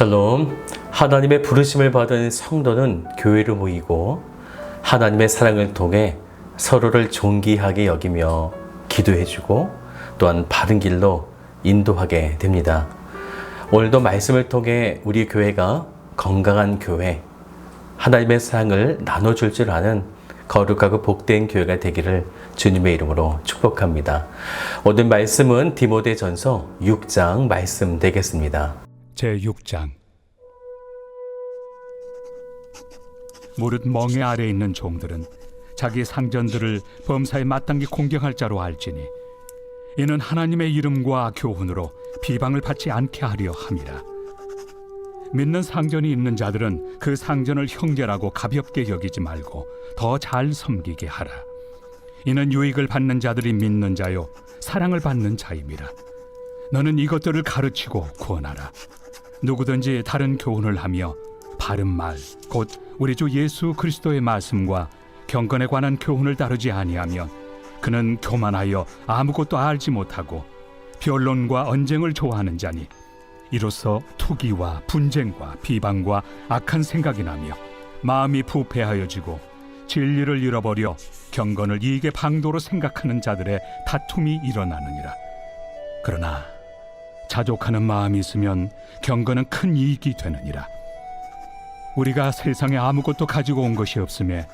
샬롬. 하나님의 부르심을 받은 성도는 교회로 모이고 하나님의 사랑을 통해 서로를 존귀하게 여기며 기도해주고 또한 바른 길로 인도하게 됩니다. 오늘도 말씀을 통해 우리 교회가 건강한 교회, 하나님의 사랑을 나눠줄 줄 아는 거룩하고 복된 교회가 되기를 주님의 이름으로 축복합니다. 오늘 말씀은 디모데전서 6장 말씀 되겠습니다. 제6장. 무릇 멍에 아래 있는 종들은 자기 상전들을 범사에 마땅히 공경할 자로 알지니 이는 하나님의 이름과 교훈으로 비방을 받지 않게 하려 함이라. 믿는 상전이 있는 자들은 그 상전을 형제라고 가볍게 여기지 말고 더 잘 섬기게 하라. 이는 유익을 받는 자들이 믿는 자요 사랑을 받는 자임이라. 너는 이것들을 가르치고 구원하라. 누구든지 다른 교훈을 하며 바른 말, 곧 우리 주 예수 그리스도의 말씀과 경건에 관한 교훈을 다루지 아니하면 그는 교만하여 아무것도 알지 못하고 변론과 언쟁을 좋아하는 자니 이로써 투기와 분쟁과 비방과 악한 생각이 나며 마음이 부패하여지고 진리를 잃어버려 경건을 이익의 방도로 생각하는 자들의 다툼이 일어나느니라. 그러나 자족하는 마음이 있으면 경건은 큰 이익이 되느니라. 우리가 세상에 아무것도 가지고 온 것이 없음에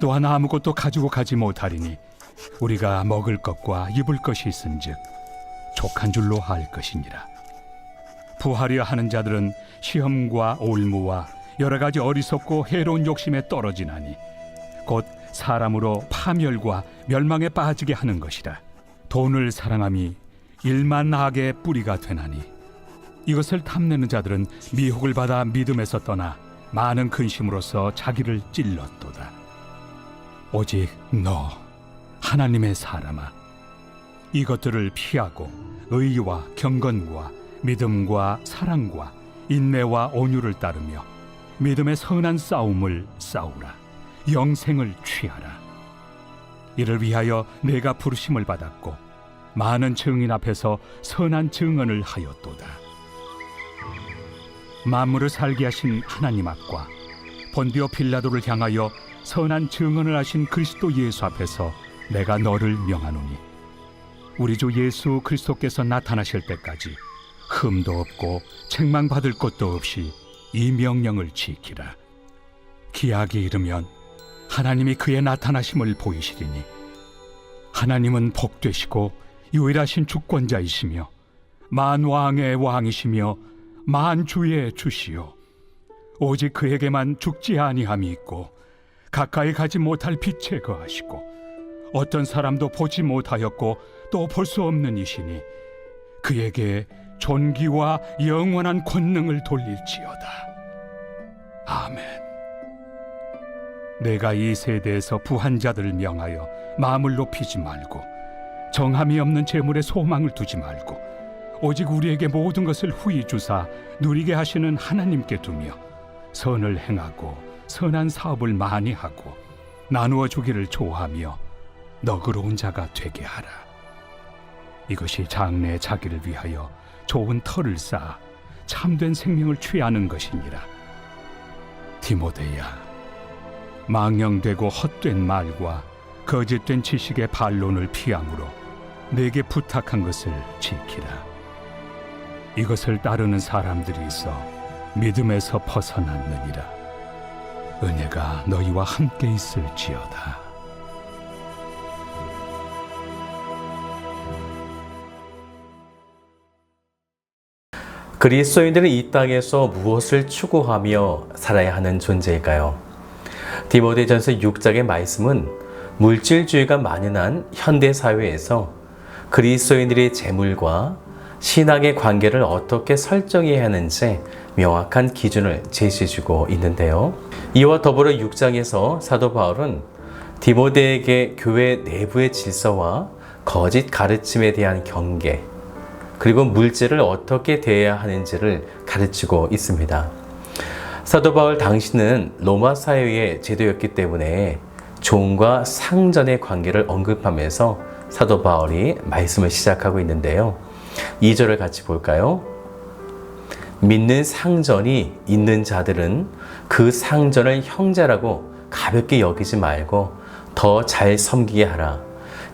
또한 아무것도 가지고 가지 못하리니 우리가 먹을 것과 입을 것이 있은즉 족한 줄로 알 것이니라. 부하려 하는 자들은 시험과 올무와 여러 가지 어리석고 해로운 욕심에 떨어지나니 곧 사람으로 파멸과 멸망에 빠지게 하는 것이라. 돈을 사랑함이 일만 악의 뿌리가 되나니 이것을 탐내는 자들은 미혹을 받아 믿음에서 떠나 많은 근심으로써 자기를 찔렀도다. 오직 너 하나님의 사람아, 이것들을 피하고 의와 경건과 믿음과 사랑과 인내와 온유를 따르며 믿음의 선한 싸움을 싸우라. 영생을 취하라. 이를 위하여 내가 부르심을 받았고 많은 증인 앞에서 선한 증언을 하였도다. 만물을 살게 하신 하나님 앞과 본디오 빌라도를 향하여 선한 증언을 하신 그리스도 예수 앞에서 내가 너를 명하노니 우리 주 예수 그리스도께서 나타나실 때까지 흠도 없고 책망받을 것도 없이 이 명령을 지키라. 기약이 이르면 하나님이 그의 나타나심을 보이시리니 하나님은 복되시고 유일하신 주권자이시며 만왕의 왕이시며 만주의 주시요 오직 그에게만 죽지 아니함이 있고 가까이 가지 못할 빛에 거하시고 어떤 사람도 보지 못하였고 또 볼 수 없는 이시니 그에게 존귀와 영원한 권능을 돌릴지어다. 아멘. 내가 이 세대에서 부한 자들을 명하여 마음을 높이지 말고 정함이 없는 재물에 소망을 두지 말고 오직 우리에게 모든 것을 후히 주사 누리게 하시는 하나님께 두며 선을 행하고 선한 사업을 많이 하고 나누어 주기를 좋아하며 너그러운 자가 되게 하라. 이것이 장래의 자기를 위하여 좋은 터를 쌓아 참된 생명을 취하는 것이니라. 디모데야, 망령되고 헛된 말과 거짓된 지식의 반론을 피함으로 내게 부탁한 것을 지키라. 이것을 따르는 사람들이 있어 믿음에서 벗어났느니라. 은혜가 너희와 함께 있을지어다. 그리스도인들은 이 땅에서 무엇을 추구하며 살아야 하는 존재일까요? 디모데전서 6장의 말씀은 물질주의가 만연한 현대사회에서 그리스도인들의 재물과 신앙의 관계를 어떻게 설정해야 하는지 명확한 기준을 제시해주고 있는데요. 이와 더불어 6장에서 사도 바울은 디모데에게 교회 내부의 질서와 거짓 가르침에 대한 경계, 그리고 물질을 어떻게 대해야 하는지를 가르치고 있습니다. 사도 바울 당시는 로마 사회의 제도였기 때문에 종과 상전의 관계를 언급하면서 사도 바울이 말씀을 시작하고 있는데요. 2절을 같이 볼까요? 믿는 상전이 있는 자들은 그 상전을 형제라고 가볍게 여기지 말고 더 잘 섬기게 하라.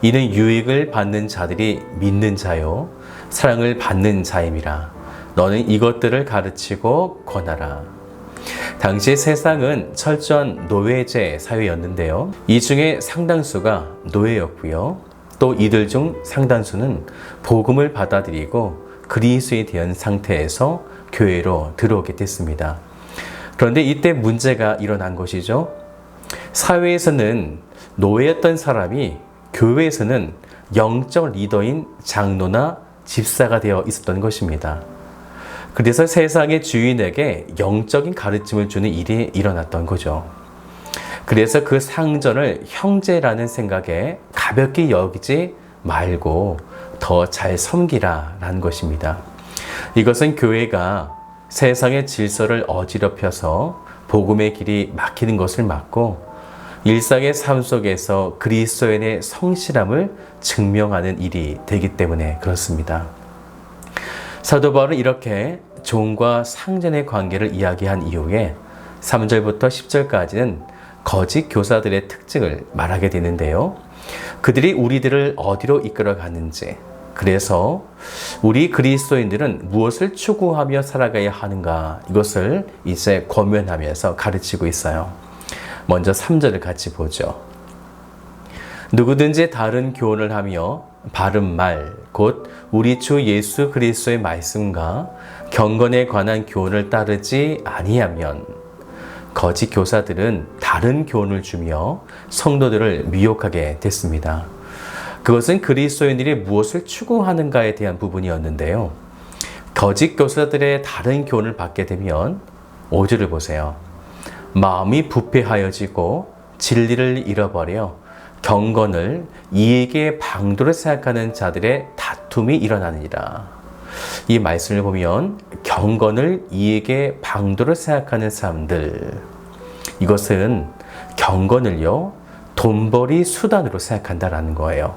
이는 유익을 받는 자들이 믿는 자요 사랑을 받는 자임이라. 너는 이것들을 가르치고 권하라. 당시 세상은 철저한 노예제 사회였는데요. 이 중에 상당수가 노예였고요. 또 이들 중 상당수는 복음을 받아들이고 그리스도에 대한 상태에서 교회로 들어오게 됐습니다. 그런데 이때 문제가 일어난 것이죠. 사회에서는 노예였던 사람이 교회에서는 영적 리더인 장로나 집사가 되어 있었던 것입니다. 그래서 세상의 주인에게 영적인 가르침을 주는 일이 일어났던 거죠. 그래서 그 상전을 형제라는 생각에 가볍게 여기지 말고 더 잘 섬기라라는 것입니다. 이것은 교회가 세상의 질서를 어지럽혀서 복음의 길이 막히는 것을 막고 일상의 삶 속에서 그리스도인의 성실함을 증명하는 일이 되기 때문에 그렇습니다. 사도 바울은 이렇게 종과 상전의 관계를 이야기한 이후에 3절부터 10절까지는 거짓 교사들의 특징을 말하게 되는데요. 그들이 우리들을 어디로 이끌어 가는지, 그래서 우리 그리스도인들은 무엇을 추구하며 살아가야 하는가, 이것을 이제 권면하면서 가르치고 있어요. 먼저 3절을 같이 보죠. 누구든지 다른 교훈을 하며 바른 말, 곧 우리 주 예수 그리스도의 말씀과 경건에 관한 교훈을 따르지 아니하면 거짓 교사들은 다른 교훈을 주며 성도들을 미혹하게 됐습니다. 그것은 그리스도인들이 무엇을 추구하는가에 대한 부분이었는데요. 거짓 교사들의 다른 교훈을 받게 되면 5절을 보세요. 마음이 부패하여지고 진리를 잃어버려 경건을 이익의 방도로 생각하는 자들의 다툼이 일어나느니라. 이 말씀을 보면 경건을 이익의 방도로 생각하는 사람들, 이것은 경건을요 돈벌이 수단으로 생각한다라는 거예요.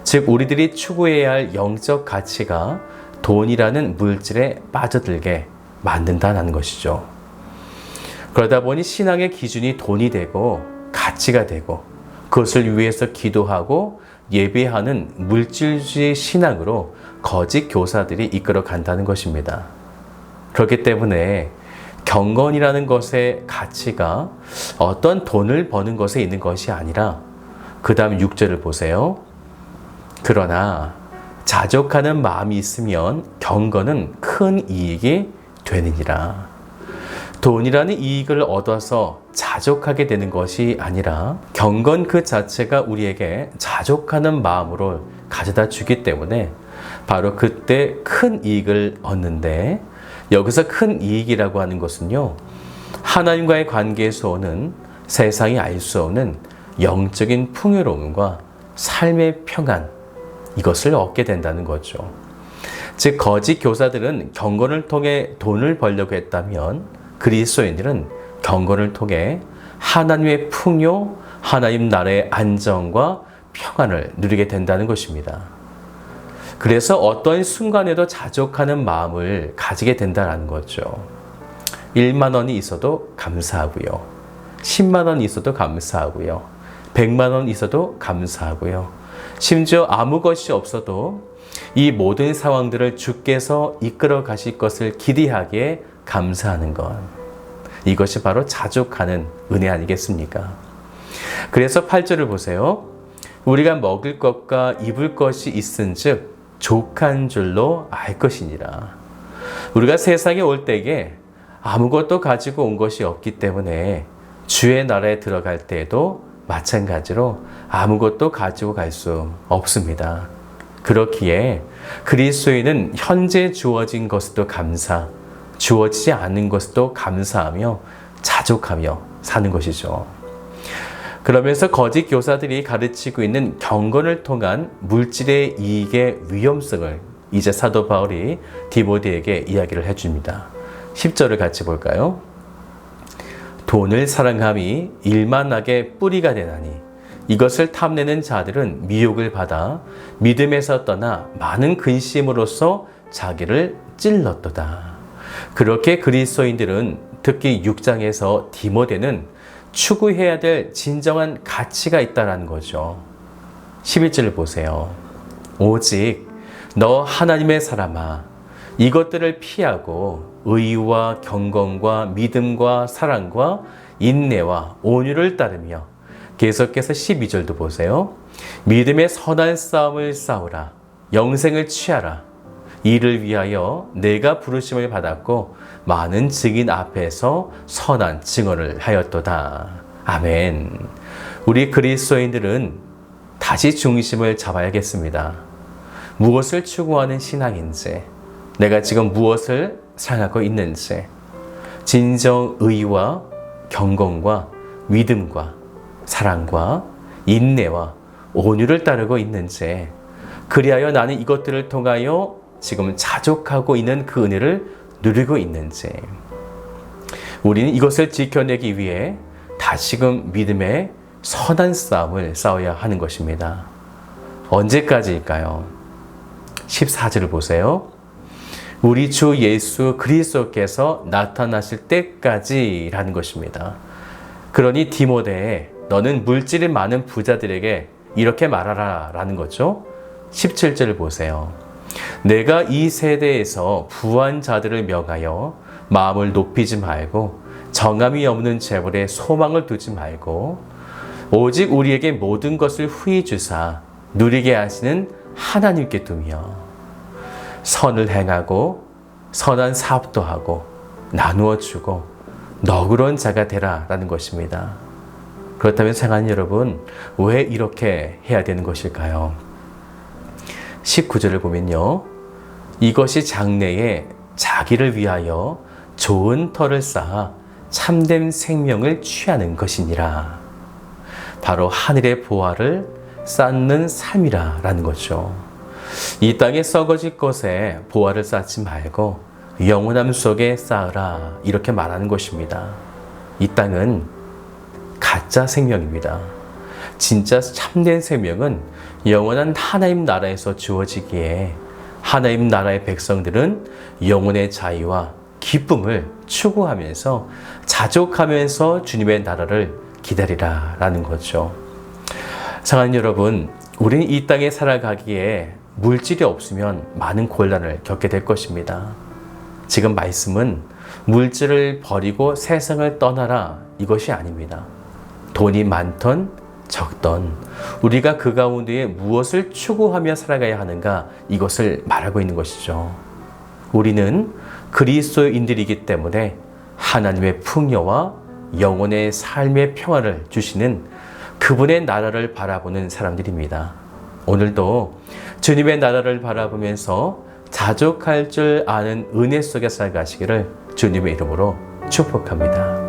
즉 우리들이 추구해야 할 영적 가치가 돈이라는 물질에 빠져들게 만든다는 것이죠. 그러다 보니 신앙의 기준이 돈이 되고 가치가 되고 그것을 위해서 기도하고 예배하는 물질주의 신앙으로 거짓 교사들이 이끌어 간다는 것입니다. 그렇기 때문에 경건이라는 것의 가치가 어떤 돈을 버는 것에 있는 것이 아니라 그 다음 6절을 보세요. 그러나 자족하는 마음이 있으면 경건은 큰 이익이 되느니라. 돈이라는 이익을 얻어서 자족하게 되는 것이 아니라 경건 그 자체가 우리에게 자족하는 마음으로 가져다 주기 때문에 바로 그때 큰 이익을 얻는데, 여기서 큰 이익이라고 하는 것은요, 하나님과의 관계에서 오는 세상이 알 수 없는 영적인 풍요로움과 삶의 평안, 이것을 얻게 된다는 거죠. 즉 거짓 교사들은 경건을 통해 돈을 벌려고 했다면 그리스도인들은 경건을 통해 하나님의 풍요, 하나님 나라의 안정과 평안을 누리게 된다는 것입니다. 그래서 어떤 순간에도 자족하는 마음을 가지게 된다는 거죠. 1만 원이 있어도 감사하고요. 10만 원이 있어도 감사하고요. 100만 원 있어도 감사하고요. 심지어 아무 것이 없어도 이 모든 상황들을 주께서 이끌어 가실 것을 기대하기에 감사하는 것. 이것이 바로 자족하는 은혜 아니겠습니까? 그래서 8절을 보세요. 우리가 먹을 것과 입을 것이 있은즉 족한 줄로 알 것이니라. 우리가 세상에 올 때에 아무것도 가지고 온 것이 없기 때문에 주의 나라에 들어갈 때에도 마찬가지로 아무것도 가지고 갈 수 없습니다. 그렇기에 그리스도인은 현재 주어진 것도 감사, 주어지지 않은 것도 감사하며 자족하며 사는 것이죠. 그러면서 거짓 교사들이 가르치고 있는 경건을 통한 물질의 이익의 위험성을 이제 사도 바울이 디모데에게 이야기를 해줍니다. 10절을 같이 볼까요? 돈을 사랑함이 일만하게 뿌리가 되나니 이것을 탐내는 자들은 미혹을 받아 믿음에서 떠나 많은 근심으로써 자기를 찔렀도다. 그렇게 그리스도인들은 특히 6장에서 디모데는 추구해야 될 진정한 가치가 있다는 거죠. 11절을 보세요. 오직 너 하나님의 사람아, 이것들을 피하고 의와 경건과 믿음과 사랑과 인내와 온유를 따르며, 계속해서 12절도 보세요. 믿음의 선한 싸움을 싸우라. 영생을 취하라. 이를 위하여 내가 부르심을 받았고 많은 증인 앞에서 선한 증언을 하였도다. 아멘. 우리 그리스도인들은 다시 중심을 잡아야겠습니다. 무엇을 추구하는 신앙인지, 내가 지금 무엇을 사랑하고 있는지, 진정 의와 경건과 믿음과 사랑과 인내와 온유를 따르고 있는지, 그리하여 나는 이것들을 통하여 지금 자족하고 있는 그 은혜를 누리고 있는지, 우리는 이것을 지켜내기 위해 다시금 믿음의 선한 싸움을 싸워야 하는 것입니다. 언제까지일까요? 14절을 보세요. 우리 주 예수 그리스도께서 나타나실 때까지라는 것입니다. 그러니 디모데, 너는 물질이 많은 부자들에게 이렇게 말하라 라는 거죠. 17절을 보세요. 내가 이 세대에서 부한 자들을 명하여 마음을 높이지 말고 정함이 없는 재물에 소망을 두지 말고 오직 우리에게 모든 것을 후히 주사 누리게 하시는 하나님께 두며 선을 행하고 선한 사업도 하고 나누어 주고 너그러운 자가 되라 라는 것입니다. 그렇다면 사랑하는 여러분, 왜 이렇게 해야 되는 것일까요? 19절을 보면요. 이것이 장래에 자기를 위하여 좋은 터를 쌓아 참된 생명을 취하는 것이니라. 바로 하늘의 보화를 쌓는 삶이라 라는 거죠. 이 땅에 썩어질 것에 보화를 쌓지 말고 영원함 속에 쌓으라, 이렇게 말하는 것입니다. 이 땅은 가짜 생명입니다. 진짜 참된 생명은 영원한 하나님 나라에서 주어지기에 하나님 나라의 백성들은 영혼의 자유와 기쁨을 추구하면서 자족하면서 주님의 나라를 기다리라 라는 거죠. 사랑하는 여러분, 우리는 이 땅에 살아가기에 물질이 없으면 많은 곤란을 겪게 될 것입니다. 지금 말씀은 물질을 버리고 세상을 떠나라, 이것이 아닙니다. 돈이 많던 적던 우리가 그 가운데에 무엇을 추구하며 살아가야 하는가, 이것을 말하고 있는 것이죠. 우리는 그리스도인들이기 때문에 하나님의 풍요와 영혼의 삶의 평화를 주시는 그분의 나라를 바라보는 사람들입니다. 오늘도 주님의 나라를 바라보면서 자족할 줄 아는 은혜 속에 살아가시기를 주님의 이름으로 축복합니다.